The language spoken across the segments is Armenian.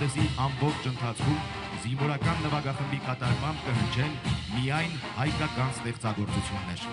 հանդեսի ամբողջ ընթացքում զինվորական նվագախմբի կատարմամբ կհնչեն միայն հայկական ստեղծագործություններ։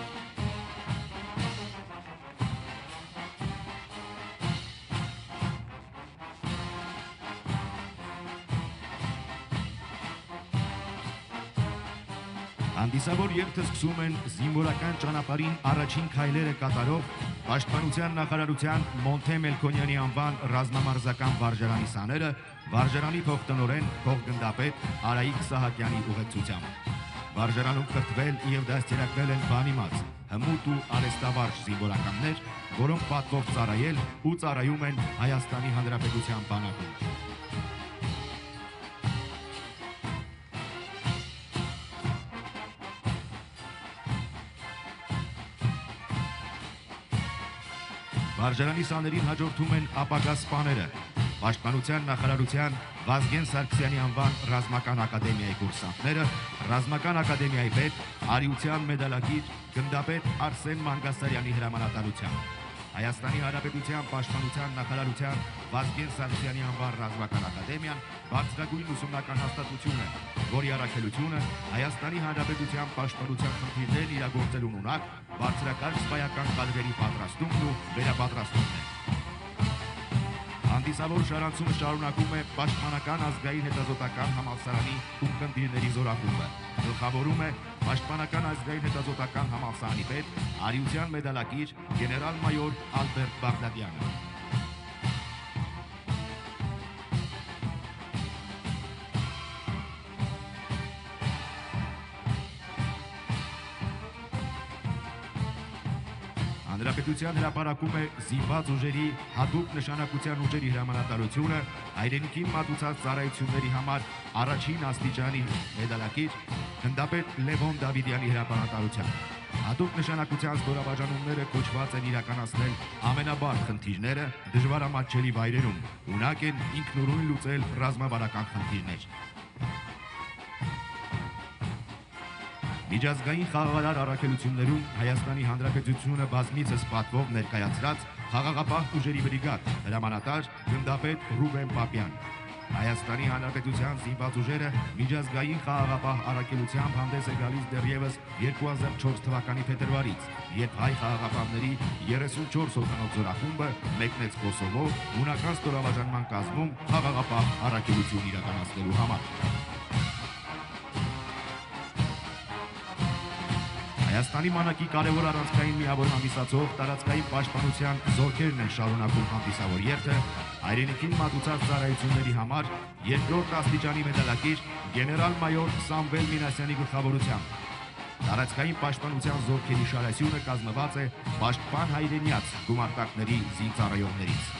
Հանդիսավոր երթը սկսում են զինվորական ճանապարհին առաջին քայլերը կատարող Պաշտպանության նախարարության Մոնթե Մելքոնյանի անվան ռազմամարզական վարժարանի սաները վարժարանի փոխտնօրեն փոխգնդապետ Արայիկ Սահակյանի ուղեկցությամբ։ Վարժարանում կրթվել եւ դաստիարակվել են բանիմաց, հմուտ ու արհեստավարժ զինվորականներ, որոնք պատվով ծառայել ու ծառայում են Հայաստանի Հանրապետության բանակում։ Վարժարանի սաներին հաջորդում են ապագա սպաները, Պաշտպանության նախարարության Վազգեն Սարգսյանի անվան ռազմական ակադեմիայի կուրսանտները, ռազմական ակադեմիայի պետ, արիության մեդալակիր գնդապետ Արսեն Մանգասարյանի հրամանատարությամբ, Հայաստանի Հանրապետության Պաշտպանության նախարարության Վազգեն Սարգսյանի անվան ռազմական ակադեմիան բարձրագույն ուսումնական հաստատություն է, որի առաքելությունը Հայաստանի Հանրապետության պաշտպանության խնդիրներն իրագործելուն ունակ բարձրակարգ սպայական կադրերի պատրաստումն ու վերապատրաստումն է։ Հանդիսավոր շարանցումը շարունակում է Պաշտպանական ազգային հետազոտական համալսարանի խնդիրների զորախումբը։ Գլխավորում է Պաշտպանական ազգային հետազոտական համալսարանի պետ, արիության մեդալակիր գեներալ-մայոր Ալբերտ Բաղդադյանը։ Հանրապետության հրապարակում է զինված ուժերի հատուկ նշանակության ուժերի հրամանատարությունը հայրենիքին մատուցած ծառայությունների համար առաջին աստիճանի մեդալակիր գնդապետ Լևոն Դավիդյանի հրամանատարությամբ։ Հատուկ նշանակության զորավարժանումները կոչված են իրականացնել ամենաբարդ խնդիրները դժվարամատչելի վայրերում, ունակ են ինքնուրույն լուծել ռազմավարական խնդիրներ։ Միջազգային խաղաղարար առաքելություններում Հայաստանի Հանրապետությունը բազմիցս պատվով ներկայացրած խաղաղապահ ուժերի բրիգադ հրամանատար գնդապետ Ռուբեն Պապյան։ Հայաստանի Հանրապետության զինված ուժերը միջազգային խաղաղապահ առաքելությամբ հանդես է գալիս դեռևս 2004 թվականի փետրվարից, երբ հայ խաղաղապահների 34 հոգանոց զորախումբը մեկնեց Կոսովո հունական ստորաբաժանման կազմում խաղաղապահ առաքելություն իրականացնելու համար։ Հայաստանի մանակի կարևոր առանցքային միավորման ամիսացող տարածքային պաշտպանության զորքերն են շարունակում հանդիսավոր երթը հայրենիքին մատուցած ծառայությունների համար երկրորդ աստիճանի մեդալակիր գեներալ-մայոր Սամվել Մինասյանի գլխավորությամբ։ Տարածքային պաշտպանության զորքերի շարասյունը կազմված է պաշտպան հայրենյաց գումարտակների զինծառայողներից։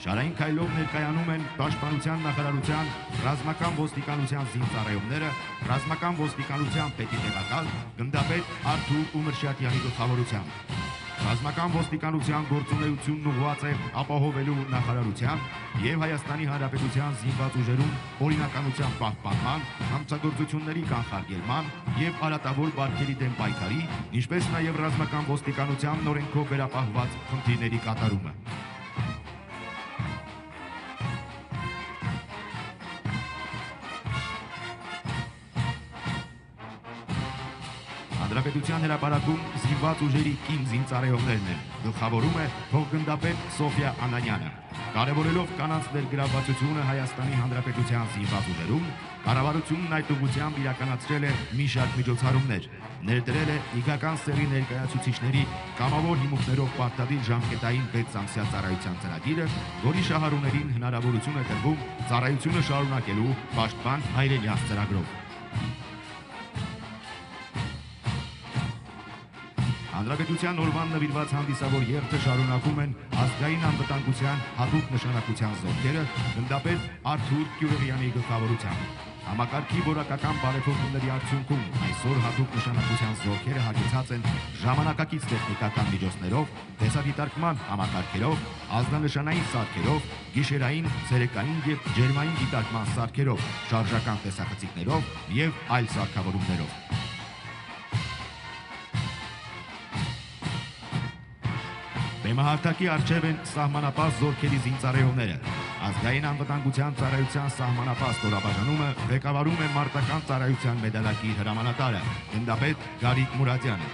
Շարային քայլով ներկայանում են Պաշտպանության նախարարության ռազմական ոստիկանության զինծառայողները, ռազմական ոստիկանության պետի տեղակալ գնդապետ Արթուր Ումրշյատյանի գլխավորությամբ։ Ռազմական ոստիկանության գործունեությունն ուղղված է ապահովելու նախարարության եւ Հայաստանի Հանրապետության զինված ուժերում օրինականության պահպանման, համցագործությունների կանխարգելման եւ արատավոր բարքերի դեմ պայքարի, ինչպես նաեւ ռազմական ոստիկանության նորենքով վերապահված խնդիրների կատարումը։ Հանրապետության հրապարակում զինված ուժերի կին զինծառայողներն են, գլխավորում է փոխգնդապետ Սոֆիա Անանյանը։ Կարևորելով կանանց ներգրավվածությունը Հայաստանի Հանրապետության զինված ուժերում, կառավարությունն այդ ուղղությամբ իրականացրել է մի շարք միջոցառումներ, ներդրել է իգական սեռի ներկայացուցիչների կամավոր հիմունքներով պարտադիր ժամկետային 6 ամսյա ծառայության ծրագիրը, որի շահառուներին հնարավորություն է տրվում ծառայությունը շարունակելու պաշտպան հայրենյաց ծրագրով։ Հանրապետության օրվան նվիրված հանդիսավոր երթը շարունակում են ազգային անվտանգության հատուկ նշանակության զորքերը գնդապետ Արթուր Գյուղերյանի գլխավորությամբ։ Համակարգի որակական բարեփոխումների արդյունքում այսօր հատուկ նշանակության զորքերը հագեցած են ժամանակակից տեխնիկական միջոցներով, տեսադիտարկման համակարգերով, ազդանշանային սարքերով, գիշերային, ցերեկային եւ ջերմային դիտարկման սարքերով, շարժական տեսախցիկներով եւ այլ սարքավորումներով։ Բեմահարթակի առջև են սահմանապահ զորքերի զինծառայողները։ Ազգային անվտանգության ծառայության սահմանապահ ստորաբաժանումը ղեկավարում է մարտական ծառայության մեդալակիր հրամանատարը գնդապետ Գարիկ Մուրադյանը։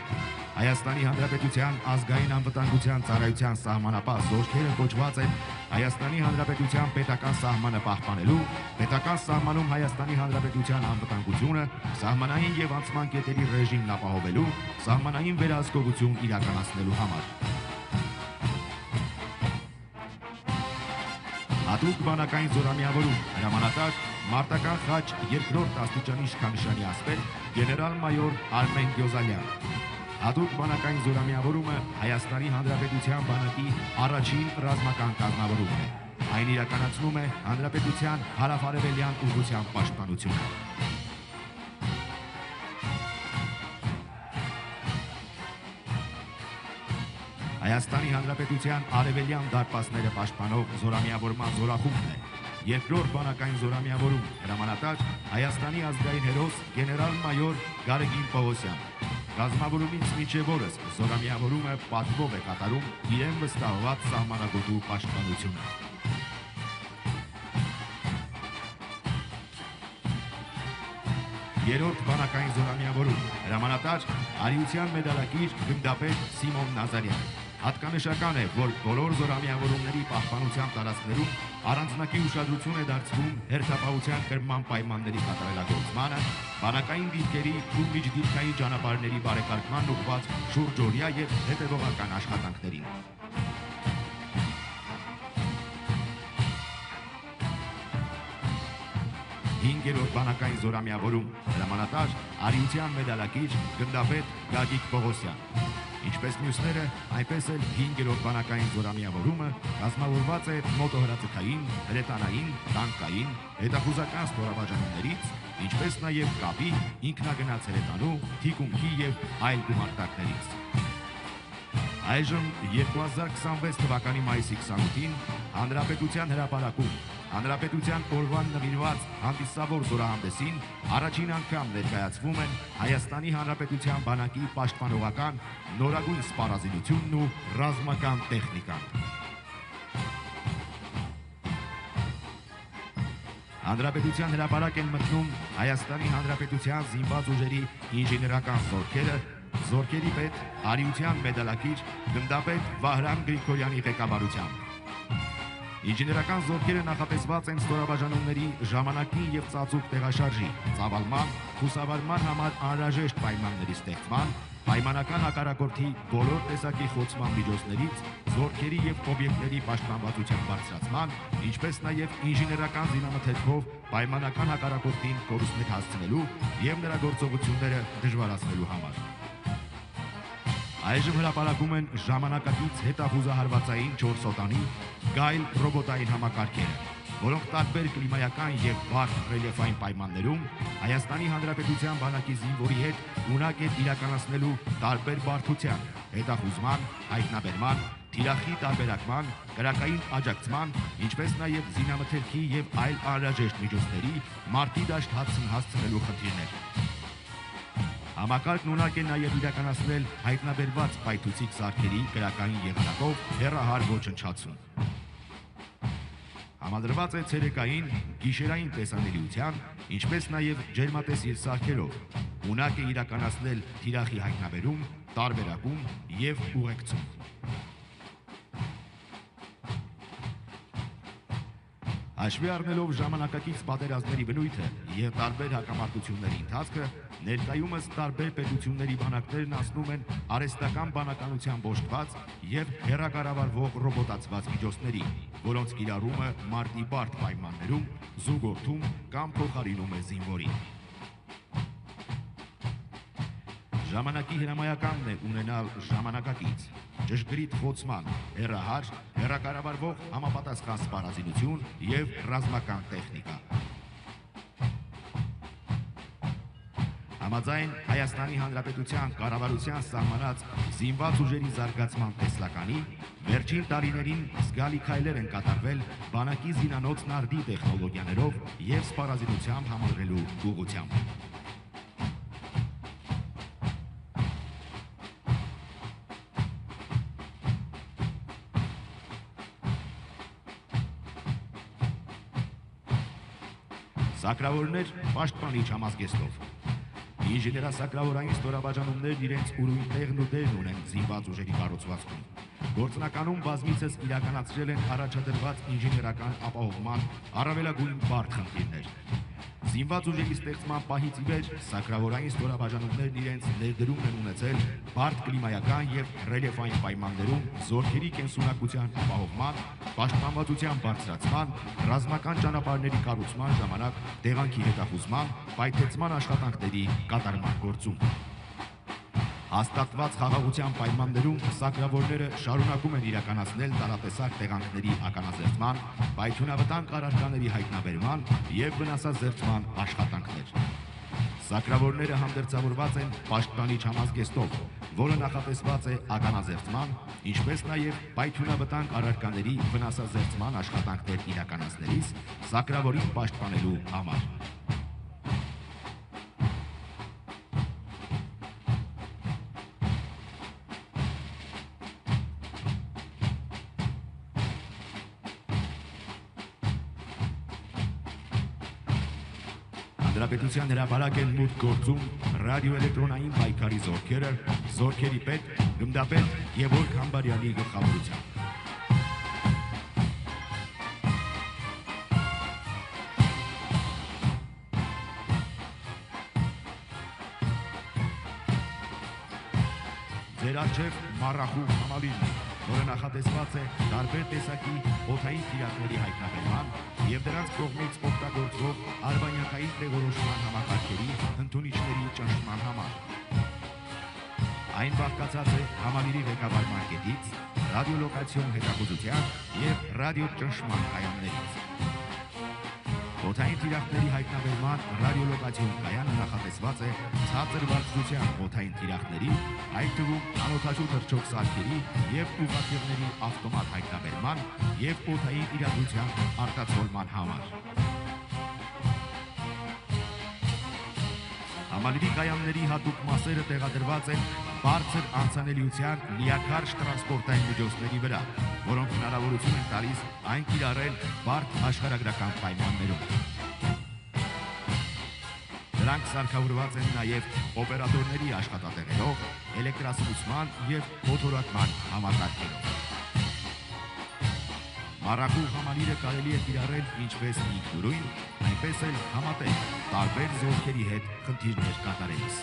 Հայաստանի Հանրապետության ազգային անվտանգության ծառայության սահմանապահ զորքերը կոչված են Հայաստանի Հանրապետության պետական սահմանը պահպանելու, պետական սահմանում Հայաստանի Հանրապետության անվտանգությունը, սահմանային եւ անցման կետերի ռեժիմն ապահովելու, սահմանային վերահսկողություն իրականացնելու համար։ Հատուկ բանակային զորամիավորում հրամանատար մարտական խաչ 2-րդ աստիճանի իշխանշանի ասպետ գեներալ-մայոր Արմեն Գյոզալյան։ Հատուկ բանակային զորամիավորումը Հայաստանի Հանրապետության բանակի առաջին ռազմական կազմավորումն է։ Այն իրականացնում է Հանրապետության հարավ-արևելյան ուղղության պաշտպանությունը։ Հայաստանի Հանրապետության արևելյան դարպասները պաշտպանող զորամիավորման զորախումբն է։ Երկրորդ բանակային զորամիավորում հրամանատար Հայաստանի ազգային հերոս գեներալ-մայոր Գարեգին Պողոսյան։ Ռազմավորումից մինչև օրս զորամիավորումը պատվով է կատարում իրեն վստահված սահմանագոտու պաշտպանությունը։ Երրորդ բանակային զորամիավորում հրամանատար արիության մեդալակիր գնդապետ Սիմոն Նազարյան։ Հատկանշական է, որ բոլոր զորամիավորումների պահպանության տարածքներում առանձնակի ուշադրություն է դարձվում հերթապահության կրման պայմանների կատարելագործմանը, բանակային դիրքերի ու միջդիրքային ճանապարհների բարեկարգմանն ուղղված շուրջօրյա եւ հետեւողական աշխատանքներին։ Հինգերորդ բանակային զորամիավորում հրամանատար արիության մեդալակիր գնդապետ Գագիկ Պողոսյան։ Ինչպես մյուսները, այնպես էլ 5-րդ բանակային զորամիավորումը կազմավորված է մոտոհրաձգային, հրետանային, տանկային, հետախուզական ստորաբաժանումներից, ինչպես նաև կապի, ինքնագնաց հրետանու, թիկունքի եւ այլ գումարտակներից։ Այժմ 2026 թվականի մայիսի 28-ին Հանրապետության հրապարակում Հանրապետության օրվան նվիրված հանդիսավոր զորահանդեսին առաջին անգամ ներկայացվում են Հայաստանի Հանրապետության բանակի պաշտպանողական նորագույն սպառազինությունն ու ռազմական տեխնիկան։ Հանրապետության հրապարակ են մտնում Հայաստանի Հանրապետության զինված ուժերի ինժեներական զորքերը, զորքերի պետ արիության մեդալակիր գնդապետ Վահրամ Գրիգորյանի ղեկավարությամբ։ Ինժեներական զորքերը նախատեսված են ստորաբաժանումների ժամանակին եւ ծածուկ տեղաշարժի, ծավալման, խուսավարման համար անհրաժեշտ պայմանների ստեղծման, պայմանական հակառակորդի բոլոր տեսակի խոցման միջոցներից, զորքերի եւ օբյեկտների պաշտպանվածության բարձրացման, ինչպես նաեւ ինժեներական զինամթերքով պայմանական հակառակորդին կորուստներ հասցնելու եւ նրա գործողությունները դժվարացնելու համար։ Այժմ հրապարակում են ժամանակակից հետախուզահարվածային 4 սոտանի գայլ ռոբոտային համակարգերը, որոնք տարբեր կլիմայական եւ բարդ ռելիեֆային պայմաններում Հայաստանի Հանրապետության բանակի զինվորի հետ ունակ է իրականացնելու տարբեր բարդության, հետախուզման, հայտնաբերման, թիրախի տարբերակման, կրակային աջակցման, ինչպես նաեւ զինամթերքի եւ այլ անհրաժեշտ միջոցների մարտի դաշտ հասցնելու խնդիրներ։ Համակարգն ունակ է նաև իրականացնել հայտնաբերված պայթուցիկ սարքերի կրակային եղանակով հեռահար ոչնչացում։ Համադրված է ցերեկային, գիշերային տեսանելիության, ինչպես նաև ջերմատեսիլ սարքերով, ունակ է իրականացնել թիրախի հայտնաբերում, տարբերակում եւ ուղեկցում։ Հաշվի առնելով ժամանակակից պատերազմների բնույթը եւ տարբեր հակամարտությունների ընթացքը, ներկայումս տարբեր պետությունների բանակներն անցնում են արհեստական բանականության բոժված եւ հեռակառավարվող ռոբոտացված միջոցների, որոնց կիրառումը մարտի բարդ պայմաններում զուգորդում կամ փոխարինում է զինվորին։ Ժամանակի հրամայականն է ունենալ ժամանակակից, ճշգրիտ խոցման, հեռահար, հեռակառավարվող համապատասխան սպառազինություն եւ ռազմական տեխնիկա։ Համաձայն Հայաստանի Հանրապետության կառավարության սահմանած զինված ուժերի զարգացման տեսլականի վերջին տարիներին զգալի քայլեր են կատարվել բանակի զինանոց նարդի տեխնոլոգիաներով եւ սպառազինությամբ համալրելու ուղղությամբ։ Սակրավորներ պաշտպանիչ համազգեստով։ Ինժեներասակրավորային ստորաբաժանումներն իրենց ուրույն տեղն ու դերն ունեն զինված ուժերի կառուցվածքում։ Գործնականում բազմիցս իրականացրել են առաջադրված ինժեներական ապահովման առավելագույն բարդ խնդիրներ։ Զինված ուժերի ստեղծման պահից ի վեր սակրավորային ստորաբաժանումներն իրենց ներդրումն են ունեցել բարդ կլիմայական եւ ռելիեֆային պայմաններում զորքերի կենսունակության ապահովման, պաշտպանվածության բարձրացման, ռազմական ճանապարհների կառուցման ժամանակ տեղանքի հետախուզման, պայթեցման աշխատանքների կատարման գործում։ Հաստատված խաղաղության պայմաններում սակրավորները շարունակում են իրականացնել տարատեսակ տեղանքների ականազերծման, պայթյունավտանգ առարկաների հայտնաբերման եւ վնասազերծման աշխատանքներ։ Սակրավորները հանդերձավորված են պաշտպանիչ համազգեստով, որը նախատեսված է ականազերծման, ինչպես նաեւ պայթյունավտանգ առարկաների վնասազերծման աշխատանքներ իրականացնելիս սակրավորին պաշտպանելու համար։ Հանրապետության հրապարակ են մուտք գործում ռադիոէլեկտրոնային պայքարի զորքերը, զորքերի պետ, գնդապետ Գևորգ Համբարյանի գլխավորությամբ։ Ձեր առջև մառախուղ համալիրն է, որը նախատեսված է տարբեր տեսակի օդային թիրախների հայտնաբերման եւ դրանց կողմից օգտագործվող արբանյակային տեղորոշման համակարգերի ընդունիչների ճնշման համար։ Այն բաղկացած է համալիրի ղեկավարման կետից, ռադիոլոկացիոն հետախուզության եւ ռադիոճնշման կայաններից։ Օդային թիրախների հայտնաբերման ռադիոլոկացիոն կայանը նախատեսված է ցածր բարձրության օդային թիրախների, այդ թվում անօդաչու թռչող սարքերի եւ ուղղաթիռների ավտոմատ հայտնաբերման եւ օդային իրադրության արտացոլման համար։ Համալիրի կայանների հատուկ մասերը տեղադրված են բարձր անցանելիության լիակարճ տրանսպորտային միջոցների վրա, որոնք հնարավորություն են տալիս այն կիրառել բարդ աշխարհագրական պայմաններում։ Դրանք սարքավորված են նաև օպերատորների աշխատատեղերով, էլեկտրասպուցման և մոթորակման համակարգերով։ Մառախուղ համալիրը կարելի է կիրառել ինչպես ինքնուրույն, այնպես էլ համատեղ տարբեր զորքերի հետ խնդիրներ կատարելիս։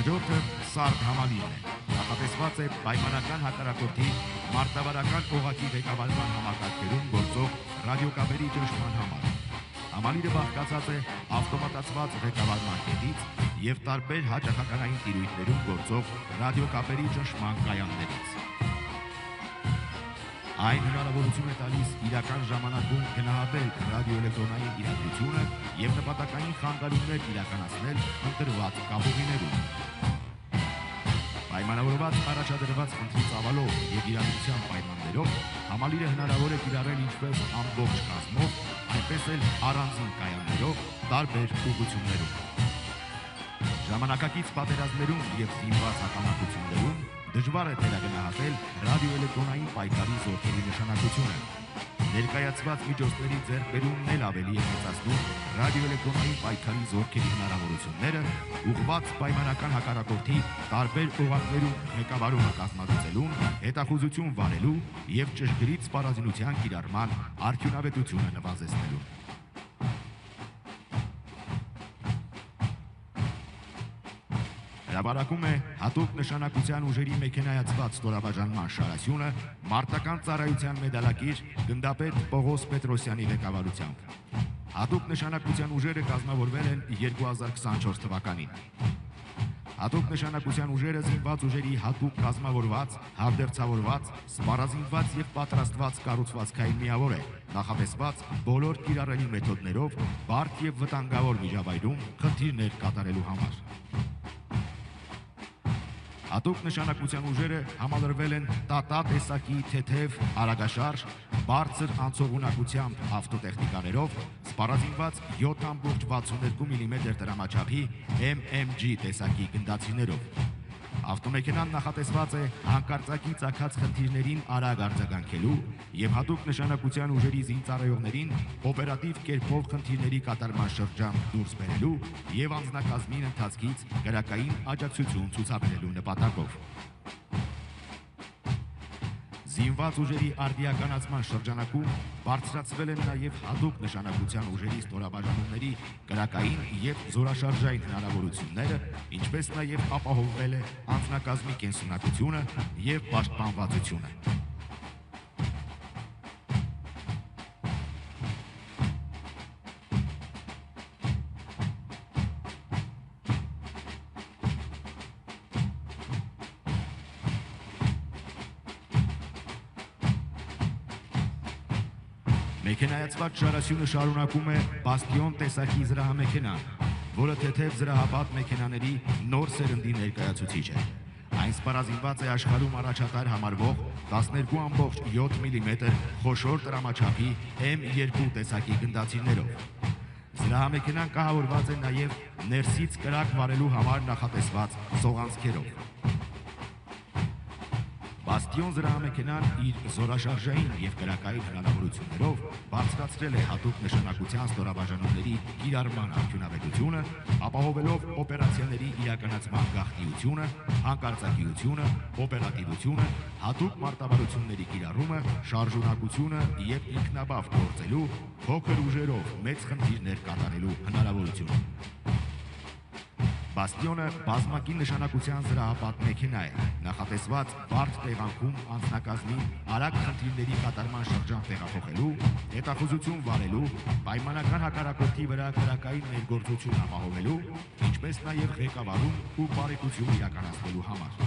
Հաջորդը սարդ համալիրն է, նախատեսված է պայմանական հակառակորդի մարտավարական օղակի ղեկավարման համակարգերում գործող ռադիոկապերի ճնշման համար։ Համալիրը բաղկացած է ավտոմատացված ղեկավարման կետից եւ տարբեր հաճախականային տիրույթներում գործող ռադիոկապերի ճնշման կայաններից։ Այն հնարավորություն է տալիս իրական ժամանակում գնահատել ռադիոէլեկտրոնային իրադրությունը եւ նպատակային խանգարումներ իրականացնել ընտրված կապուղիներում։ Պայմանավորված առաջադրված խնդրի ծավալով եւ իրադրության պայմաններով համալիրը հնարավոր է կիրառել ինչպես ամբողջ կազմով, այնպես էլ առանձին կայաններով տարբեր ուղղություններում։ Ժամանակակից պատերազմներում եւ զինված հակամարտություններում դժվար է թերագնահատել ռադիոէլեկտրոնային պայքարի զորքերի նշանակությունը։ Ներկայացված միջոցների ձեռքբերումն էլ ավելի է մեծացնում ռադիոէլեկտրոնային պայքարի զորքերի հնարավորությունները ուղղված պայմանական հակառակորդի տարբեր օղակներում ղեկավարումը կազմակերպելուն, հետախուզություն վարելու եւ ճշգրիտ սպառազինության կիրառման արդյունավետությունը նվազեցնելուն։ Հրապարակում է հատուկ նշանակության ուժերի մեքենայացված ստորաբաժանման շարասյունը մարտական ծառայության մեդալակիր գնդապետ Պողոս Պետրոսյանի ղեկավարությամբ։ Հատուկ նշանակության ուժերը կազմավորվել են 2024 թվականին։ Հատուկ նշանակության ուժերը զինված ուժերի հատուկ կազմավորված, հանդերձավորված, սպառազինված եւ պատրաստված կառուցվածքային միավոր է, նախատեսված բոլոր կիրառելի մեթոդներով բարդ եւ վտանգավոր միջավայրում խնդիրներ կատարելու համար։ Հատուկ նշանակության ուժերը համալրվել են տատա տեսակի թեթև, արագաշարժ, բարձր անցողունակությամբ ավտոտեխնիկաներով, սպառազինված 7.62 մմ տրամաչափի MMG տեսակի գնդացիներով։ Ավտոմեքենան նախատեսված է հանկարծակի ծագած խնդիրներին արագ արձագանքելու եւ հատուկ նշանակության ուժերի զինծառայողներին օպերատիվ կերպով խնդիրների կատարման շրջան դուրս բերելու եւ անձնակազմին ընթացքից գրակային աջակցություն ցուցաբերելու նպատակով։ Զինված ուժերի արդիականացման շրջանակում բարձրացվել են նաև հատուկ նշանակության ուժերի ստորաբաժանումների գրակային եւ զորաշարժային հնարավորությունները, ինչպես նաև ապահովվել է անձնակազմի կենսունակությունը եւ պաշտպանվածությունը։ Մեքենայացված շարասյունը շարունակում է Բաստիոն տեսակի զրահամեքենան, որը թեթև զրահապատ մեքենաների նոր սերնդի ներկայացուցիչ է։ Այն սպառազինված է աշխարհում առաջատար համարվող 12.7 մմ խոշոր տրամաչափի M2 տեսակի գնդացիրներով։ Զրահամեքենան կահավորված է նաև ներսից կրակ վարելու համար նախատեսված սողանցքերով։ Բաստիոն զրահամեքենան իր զորաշարժային եւ կրակային հնարավորություններով բարձրացրել է հատուկ նշանակության ստորաբաժանումների կիրառման արդյունավետությունը, ապահովելով օպերացիաների իրականացման գաղտնիությունը, հանկարծակիությունը, օպերատիվությունը, հատուկ մարտավարությունների կիրառումը, շարժունակությունը եւ ինքնաբավ գործելու, փոքր ուժերով մեծ խնդիրներ կատարելու հնարավորությունը։ Բաստիոնը բազմակի նշանակության զրահապատ մեքենա է, նախատեսված բարդ տեղանքում անձնակազմին արագ խնդիրների կատարման շրջան տեղափոխելու, հետախուզություն վարելու, պայմանական հակառակորդի վրա կրակային ներգործություն ապահովելու, ինչպես նաև ղեկավարում ու բարեկություն իրականացնելու համար։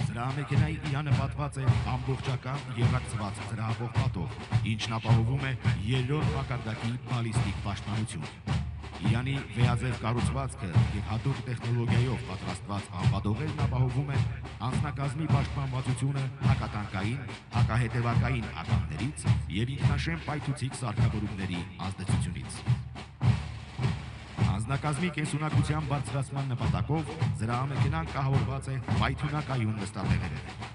Զրահամեքենայի իրանը պատված է ամբողջական եռակցված զրահապող պատով, ինչն ապահովում է երրորդ մակարդակի բալիստիկ պաշտպանություն։ Իրանի վեաձև կառուցվածքը եւ հատուկ տեխնոլոգիայով պատրաստված անվադողերն ապահովում են անձնակազմի պաշտպանվածությունը հակատանկային, հակահետևակային ականներից եւ ինքնաշեն պայթուցիկ սարքավորումների ազդեցությունից։ Անձնակազմի կենսունակության բարձրացման նպատակով զրահամեքենան կահավորված է պայթյունակայուն նստատեղերով։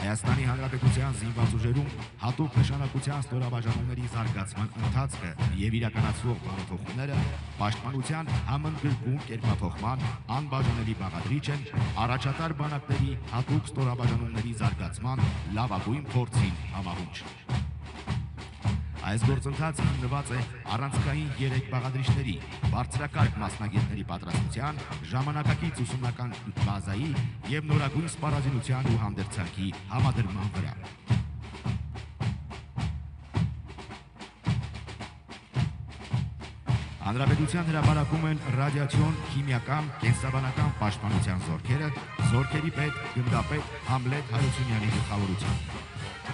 Հայաստանի Հանրապետության զինված ուժերում հատուկ նշանակության ստորաբաժանումների զարգացման ընթացքը եւ իրականացվող բարեփոխումները պաշտպանության համընդգրկուն կերպափոխման անբաժանելի բաղադրիչ են առաջատար բանակների հատուկ ստորաբաժանումների զարգացման լավագույն փորձին համահունչ։ Այս գործընթացը հիմնված է առանցքային 3 բաղադրիչների, բարձրակարգ մասնագետների պատրաստության, ժամանակակից ուսումնական բազայի եւ նորագույն սպառազինության ու հանդերձանքի համադրման վրա։ Հանրապետության հրապարակում են ռադիացիոն, քիմիական, կենսաբանական պաշտպանության զորքերը, զորքերի պետ, գնդապետ Համլետ Հարությունյանի գլխավորությամբ։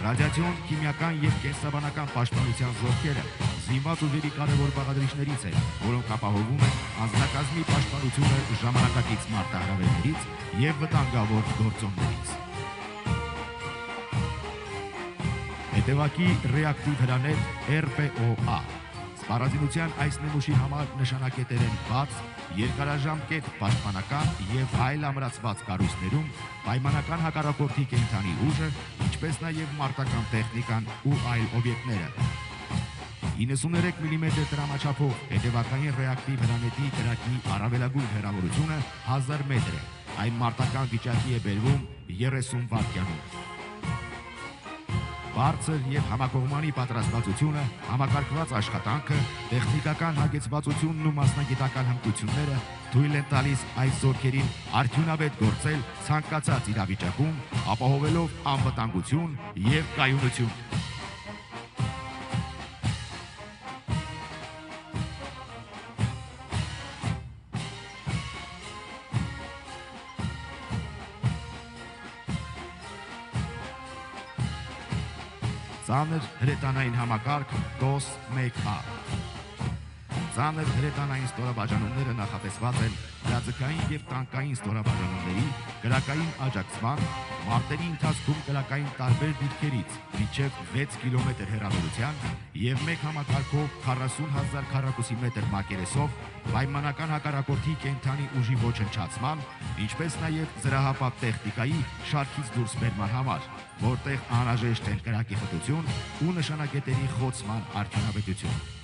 Ռադիացիոն, քիմիական եւ կենսաբանական պաշտպանության զորքերը զինված ուժերի կարևոր բաղադրիչներից են, որոնք ապահովում են անձնակազմի պաշտպանությունը ժամանակակից մարտահրավերներից եւ վտանգավոր գործոններից։ Հետևակի ռեակտիվ հրանետ RPOA Սպառազինության այս նմուշի համար նշանակետեր են բաց, երկարաժամկետ պաշտպանական եւ այլ ամրացված կառույցներում պայմանական հակառակորդի կենդանի ուժը, ինչպես նաեւ մարտական տեխնիկան ու այլ օբյեկտները։ 93 մմ տրամաչափով հետևակային ռեակտիվ հրանետի կրակի առավելագույն հեռավորությունը 1000 մետր է։ Այն մարտական վիճակի է բերվում 30 վայրկյանում։ Բարձր եւ համակողմանի պատրաստվածությունը, համակարգված աշխատանքը, տեխնիկական հագեցվածությունն ու մասնագիտական հմտությունները թույլ են տալիս այս զորքերին արդյունավետ գործել ցանկացած իրավիճակում, ապահովելով անվտանգություն եւ կայունություն։ Ծանր հրետանային համակարգ DOS 1A։ Ծանր հրետանային ստորաբաժանումները նախատեսված են լիազգային և տանկային ստորաբաժանումների կրակային աջակցման, մարտերի ընթացքում կրակային տարբեր դիրքերից մինչև 6 կիլոմետր հեռավորության և մեկ համակարգով 40,000 քառակուսի մետր մակերեսով պայմանական հակառակորդի կենդանի ուժի ոչնչացման, ինչպես նաև զրահապատ տեխնիկայի շարքից դուրս բերման համար, որտեղ անհրաժեշտ են կրակի խտություն ու նշանակետերի խոցման արդյունավետություն։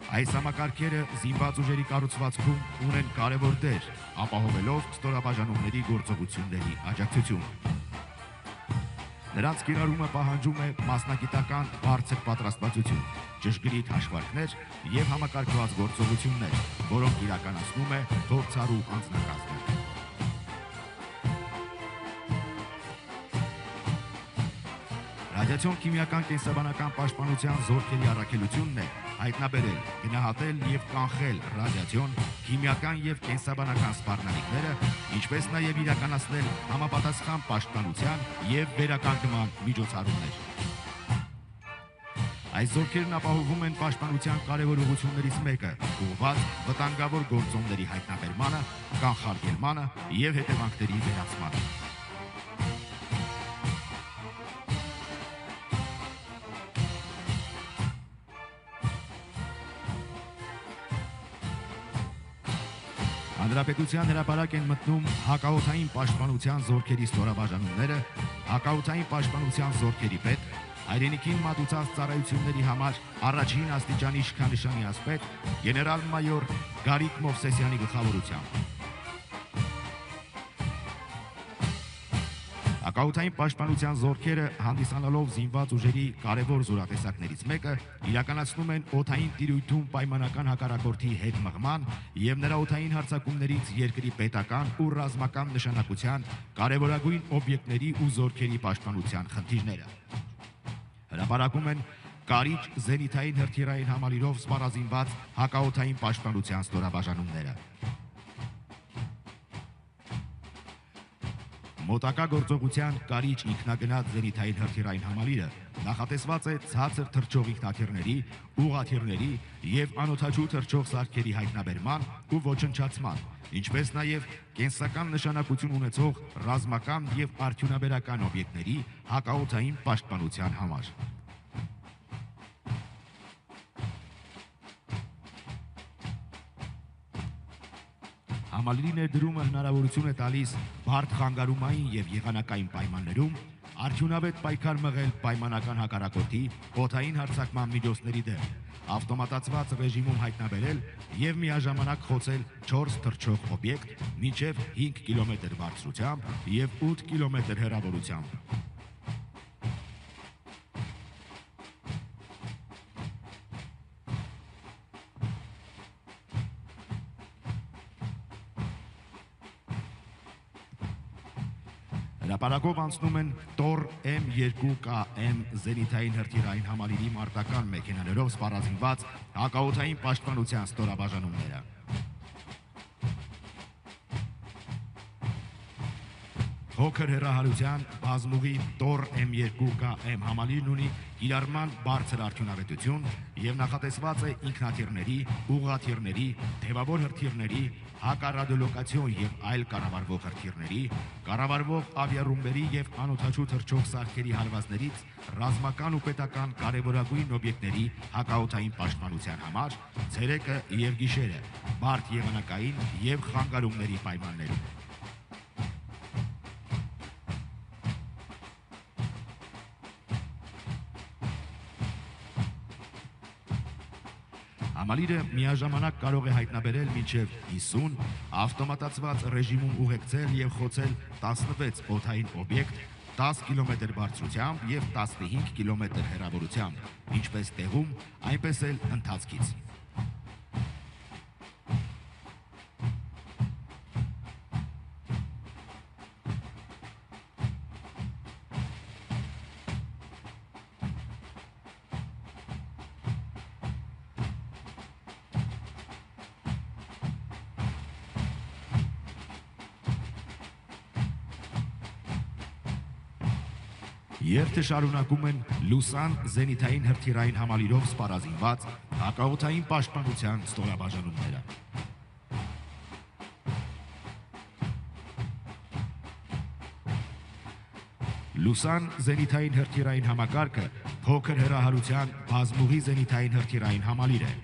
Այս համակարգերը զինված ուժերի կառուցվածքում ունեն կարևոր դեր, ապահովելով ստորաբաժանումների գործողությունների աջակցություն։ Նրանց կիրառումը պահանջում է մասնագիտական բարձր պատրաստվածություն, ճշգրիտ հաշվարկներ և համակարգված գործողություններ, որոնք իրականացնում է փորձառու անձնակազմը։ Ռադիացիոն քիմիական կենսաբանական պաշտպանության զորքերի առաքելությունն է հայտնաբերել, գնահատել և կանխել ռադիացիոն, քիմիական և կենսաբանական սպառնալիքները, ինչպես նաև իրականացնել համապատասխան պաշտպանության և վերականգնման միջոցառումներ։ Այս զորքերն ապահովում են պաշտպանության կարևոր ուղղություններից մեկը՝ ուղղված վտանգավոր գործոնների հայտնաբերմանը, կանխարգելմանը և հետևանքների վերացմանը։ Հանրապետության հրապարակ են մտնում հակաօդային պաշտպանության զորքերի ստորաբաժանումները, հակաօդային պաշտպանության զորքերի պետ, հայրենիքին մատուցած ծառայությունների համար առաջին աստիճանի իշխանիշանի ասպետ գեներալ-մայոր Գարիկ Մովսեսյանի գլխավորությամբ։ Հակաօդային պաշտպանության զորքերը, հանդիսանալով զինված ուժերի կարևոր զորատեսակներից մեկը, իրականացնում են օդային տիրույթում պայմանական հակառակորդի հետ մղման և նրա օդային հարձակումներից երկրի պետական ու ռազմական նշանակության կարևորագույն օբյեկտների ու զորքերի պաշտպանության խնդիրները։ Հրապարակում են կարիճ զենիթային հրթիռային համալիրով սպառազինված հակաօդային պաշտպանության ստորաբաժանումները։ Մոտակա գործողության կարիճ ինքնագնաց զենիթային հրթիռային համալիրը նախատեսված է ցածր թռչող ինքնաթիռների, ուղղաթիռների և անօդաչու թռչող սարքերի հայտնաբերման ու ոչնչացման, ինչպես նաև կենսական նշանակություն ունեցող ռազմական և արդյունաբերական օբյեկտների հակաօդային պաշտպանության համար։ Համալիրի ներդրումը հնարավորություն է տալիս բարդ խանգարումային և եղանակային պայմաններում արդյունավետ պայքար մղել պայմանական հակառակորդի օդային հարձակման միջոցների դեմ, ավտոմատացված ռեժիմում հայտնաբերել և միաժամանակ խոցել 4 թռչող օբյեկտ մինչև 5 կիլոմետր բարձրությամբ և 8 կիլոմետր հեռավորությամբ։ Հրապարակով անցնում են Տոր M2KM զենիթային հրթիռային համալիրի մարտական մեքենաներով սպառազինված հակաօդային պաշտպանության ստորաբաժանումները։ Փոքր հեռահարության բազմուղի Տոր M2KM համալիրն ունի կիրառման բարձր արդյունավետություն և նախատեսված է ինքնաթիռների, ուղղաթիռների, թևավոր հրթիռների, հակառադիոլոկացիոն և այլ կառավարվող հրթիռների, կառավարվող ավիառումբերի և անօդաչու թռչող սարքերի հարվածներից ռազմական ու պետական կարևորագույն օբյեկտների հակաօդային պաշտպանության համար, ցերեկը և գիշերը, բարդ եղանակային և խանգարումների պայմաններում։ Համալիրը միաժամանակ կարող է հայտնաբերել մինչև 50 ավտոմատացված ռեժիմում ուղեկցել և խոցել 16 օդային օբյեկտ 10 կիլոմետր բարձրությամբ և 15 կիլոմետր հեռավորությամբ, ինչպես տեղում, այնպես էլ ընթացքից։ Երթը շարունակում են Լուսան զենիթային հրթիռային համալիրով սպառազինված հակաօդային պաշտպանության ստորաբաժանումները։ Լուսան զենիթային հրթիռային համակարգը փոքր հեռահարության բազմուղի զենիթային հրթիռային համալիր է։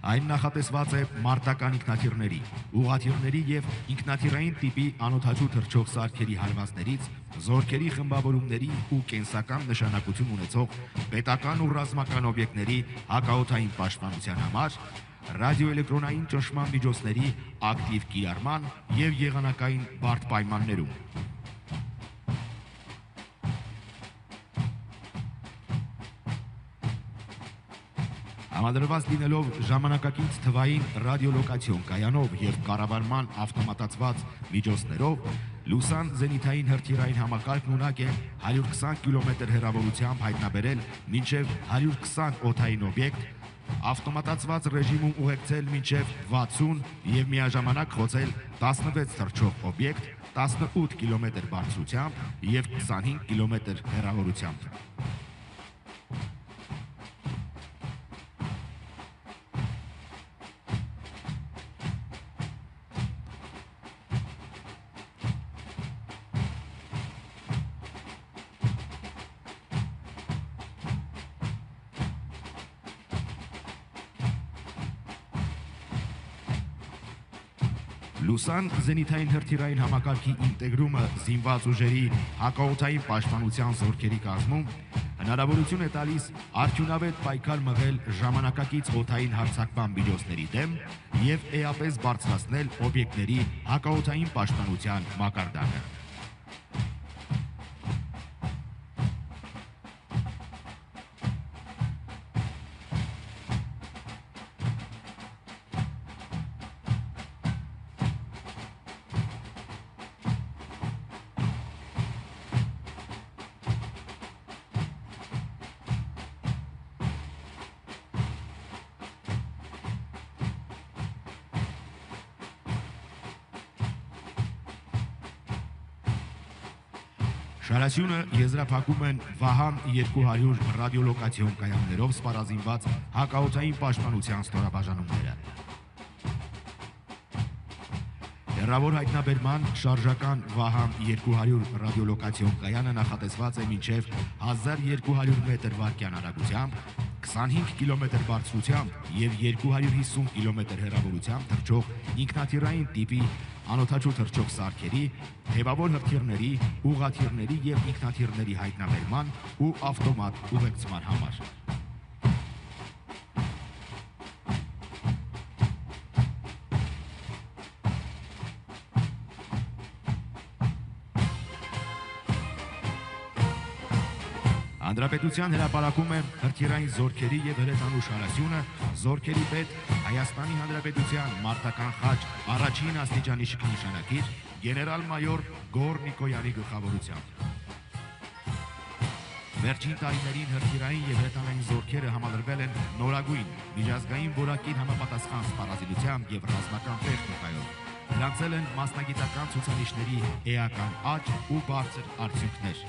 Այն նախատեսված է մարտական ինքնաթիռների, ուղղաթիռների և ինքնաթիռային տիպի անօդաչու թռչող սարքերի հարվածներից, զորքերի խմբավորումների ու կենսական նշանակություն ունեցող պետական ու ռազմական օբյեկտների հակաօդային պաշտպանության համար, ռադիոէլեկտրոնային ճնշման միջոցների ակտիվ կիրառման և եղանակային բարդ պայմաններում։ Համադրված լինելով ժամանակակից թվային ռադիոլոկացիոն կայանով և կառավարման ավտոմատացված միջոցներով, Լուսան զենիթային հրթիռային համակարգն ունակ է 120 կմ հեռավորությամբ հայտնաբերել մինչև 120 օդային օբյեկտ, ավտոմատացված ռեժիմում ուղեկցել մինչև 60 և միաժամանակ խոցել 16 թռչող օբյեկտ 18 կմ բարձրությամբ և 25 կմ հեռավորությամբ։ Լուսան զենիթային հրթիռային համակարգի ինտեգրումը զինված ուժերի հակաօդային պաշտպանության զորքերի կազմում հնարավորություն է տալիս արդյունավետ պայքար մղել ժամանակակից օդային հարձակման միջոցների դեմ և էապես բարձրացնել օբյեկտների հակաօդային պաշտպանության մակարդակը։ Շարասյունը եզրափակում են Վահան 200 ռադիոլոկացիոն կայաններով սպառազինված հակաօդային պաշտպանության ստորաբաժանումները։ Հեռավոր հայտնաբերման շարժական Վահան 200 ռադիոլոկացիոն կայանը նախատեսված է մինչև 1200 մետր վայրկյան արագությամբ, 25 կմ բարձրությամբ և 250 կմ հեռավորությամբ թռչող ինքնաթիռային տիպի անօդաչու թռչող սարքերի, թևավոր հրթիռների, ուղղաթիռների և ինքնաթիռների հայտնաբերման ու ավտոմատ ուղեկցման համար։ Հանրապետության հրապարակում է հրթիռային զորքերի և հրետանու շարասյունը, զորքերի պետ Հայաստանի Հանրապետության մարտական խաչ առաջին աստիճանի շքնշանակիր գեներալ-մայոր Գոռ Նիկոյանի գլխավորությամբ։ Վերջին տարիներին հրթիռային և հրետանային զորքերը համալրվել են նորագույն, միջազգային որակին համապատասխան սպառազինությամբ և ռազմական տեխնիկայով, գրանցել են մասնագիտական ցուցանիշների էական աճ ու բարձր արդյունքներ։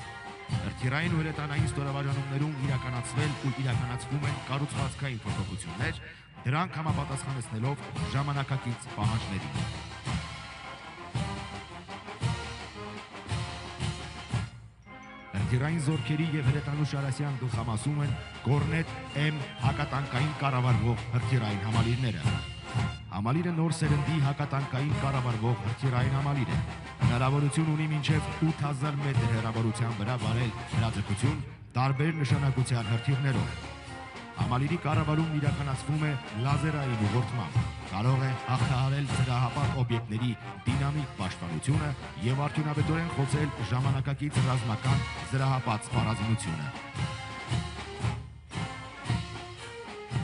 Հրթիռային ու հրետանային ստորաբաժանումներում իրականացվել ու իրականացվում են կառուցվածքային փոփոխություններ, դրանք համապատասխանեցնելով ժամանակակից պահանջներին։ Հրթիռային զորքերի և հրետանու շարասյան գլխամասում են Կորնետ M հակատանկային կառավարվող հրթիռային համալիրները։ Համալիրը նոր սերնդի հակատանկային կառավարվող հրթիռային համալիր է։ Հնարավորություն ունի մինչև 8000 մետր հեռավորության վրա վարել հրաձգություն տարբեր նշանակության հրթիռներով։ Համալիրի կառավարումն իրականացվում է լազերային ուղղորդմամբ, կարող է հաղթահարել զրահապատ օբյեկտների դինամիկ պաշտպանությունը և արդյունավետորեն խոցել ժամանակակից ռազմական զրահապատ սպառազինությունը։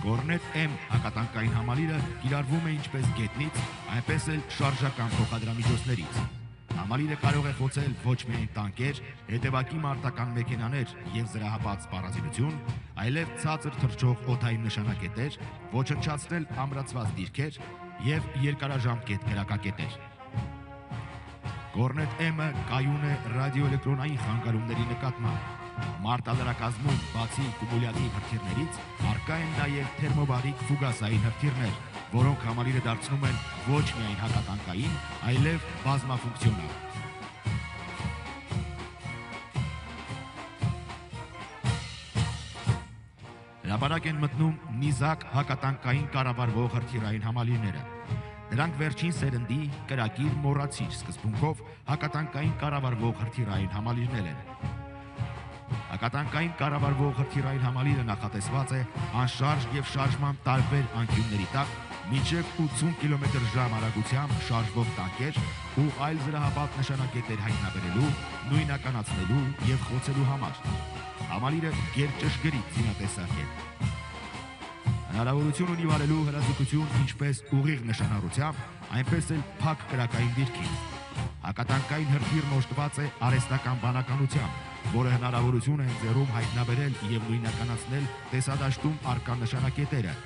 Կորնետ M հակատանկային համալիրը կիրառվում է ինչպես գետնից, այնպես էլ շարժական փոխադրամիջոցներից։ Համալիրը կարող է խոցել ոչ միայն տանկեր, հետևակի մարտական մեքենաներ և զրահապատ սպառազինություն, այլև ցածր թռչող օդային նշանակետեր, ոչնչացնել ամրացված դիրքեր և երկարաժամկետ գրակակետեր։ Կորնետ M-ը կայուն է ռադիոէլեկտրոնային խանգարումների նկատմամբ։ Մարտադրակազմում բացի կումուլյատիվ հրթիռներից առկա են նաև թերմոբարիկ ֆուգասային հրթիռներ, որոնք համալիրը դարձնում են ոչ միայն հակատանկային, այլև բազմաֆունկցիոնալ։ Հրապարակ են մտնում նիզակ հակատանկային կառավարվող հրթիռային համալիրները։ Դրանք վերջին սերնդի կրակիր մոռացիչ սկզբունքով հակատանկային կառավարվող հրթիռային համալիրներ են։ Հակատանկային կառավարվող հրթիռային համալիրը նախատեսված է անշարժ եւ շարժման տարբեր անկյունների տակ մինչև 80 կմ/ժ արագությամբ շարժվող տանկեր ու այլ զրահապատ նշանակետեր հայտնաբերելու, նույնականացնելու եւ խոցելու համար։ Համալիրը գերճշգրիտ զինատեսակ է։ Հնարավորություն ունի վարելու հրաձգություն ինչպես ուղիղ նշանառությամբ, այնպես էլ փակ կրակային դիրքին։ Հակատանկային հրթիռն օժտված է արհեստական բանականությամբ, որը հնարավորություն է ընձեռում հայտնաբերել եւ նույնականացնել տեսադաշտում առկա նշանակետերը,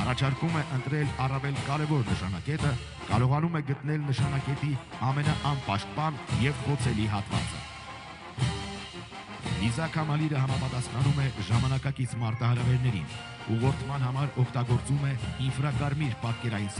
առաջարկում է ընտրել առավել կարևոր նշանակետը, կարողանում է գտնել նշանակետի ամենաանպաշտպան եւ խոցելի հատվածը։ Նիզակ համալիրը համապատասխանում է ժամանակակից մարտահրավերներին, ուղղորդման համար օգտագործում է ինֆրակարմիր պատկերային